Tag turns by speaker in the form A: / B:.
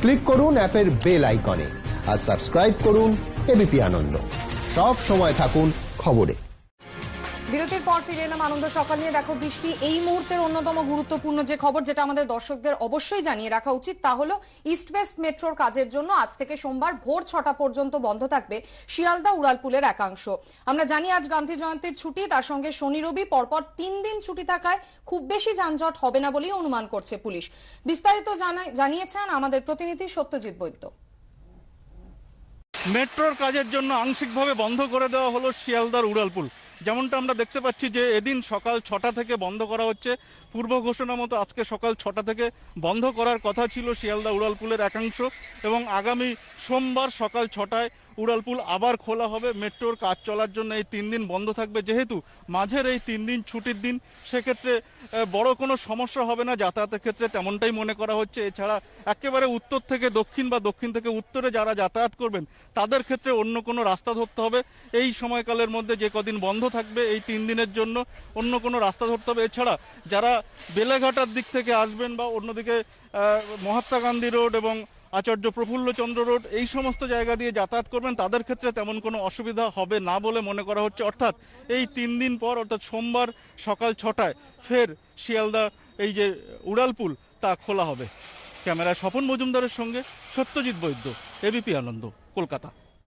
A: Click করুন অ্যাপের bell আইকনে আর সাবস্ক্রাইব করুন এবিপি আনন্দ। সব সময় থাকুন খবরে।
B: বিরতির পর ফিরে এলাম আনন্দ সকাল নিয়ে। দেখো বৃষ্টি এই মুহূর্তের অন্যতম গুরুত্বপূর্ণ যে খবর, যেটা আমাদের দর্শকদের অবশ্যই জানিয়ে রাখা উচিত, তা হলো ইস্ট ওয়েস্ট মেট্রোর কাজের জন্য আজ থেকে সোমবার ভোর 6টা পর্যন্ত বন্ধ থাকবে শিয়ালদা উড়ালপুলের একাংশ। আমরা জানি আজ গান্ধী জয়ন্তীর ছুটি, তার সঙ্গে শনি রবি পরপর 3 দিন ছুটি থাকায় খুব বেশি যানজট হবে না বলেই অনুমান করছে পুলিশ। বিস্তারিত জানিয়েছেন আমাদের প্রতিনিধি সত্যজিৎ বৈদ্য।
C: মেট্রোর কাজের জন্য আংশিকভাবে বন্ধ করে দেওয়া হলো শিয়ালদার উড়ালপুল। যেমনটা আমরা দেখতে পাচ্ছি যে এদিন সকাল 6টা থেকে বন্ধ করা হচ্ছে। পূর্ব ঘোষণা মতো আজকে সকাল 6টা থেকে বন্ধ করার কথা ছিল শিয়ালদা উড়ালপুলের একাংশ, এবং আগামী সোমবার সকাল 6টায় উড়ালপুল আবার খোলা হবে। মেট্রোর কাজ চলার জন্য এই 3 দিন বন্ধ থাকবে। যেহেতু মাঝের এই 3 দিন ছুটির দিন, সেক্ষেত্রে বড় কোনো সমস্যা হবে না যাতায়াতের ক্ষেত্রে, তেমনটাই মনে করা হচ্ছে। এছাড়া একেবারে উত্তর থেকে দক্ষিণ বা দক্ষিণ থেকে উত্তরে যারা যাতায়াত করবেন তাদের ক্ষেত্রে অন্য কোনো রাস্তা ধরতে হবে। এই সময়কালের মধ্যে যে কদিন বন্ধ থাকবে এই 3 দিনের জন্য অন্য কোনো রাস্তা ধরতে হবে। এছাড়া যারা বেলেঘাটার দিক থেকে আসবেন বা অন্যদিকে মহাত্মা গান্ধী রোড এবং আচার্য প্রফুল্লচন্দ্র রোড, এই সমস্ত জায়গা দিয়ে যাতায়াত করবেন তাদের ক্ষেত্রে তেমন কোনো অসুবিধা হবে না বলে মনে করা হচ্ছে। অর্থাৎ এই 3 দিন পর, অর্থাৎ সোমবার সকাল 6টায় ফের শিয়ালদা এই যে উড়ালপুল তা খোলা হবে। ক্যামেরায় স্বপন মজুমদারের সঙ্গে সত্যজিৎ বৈদ্য, এবিপি আনন্দ, কলকাতা।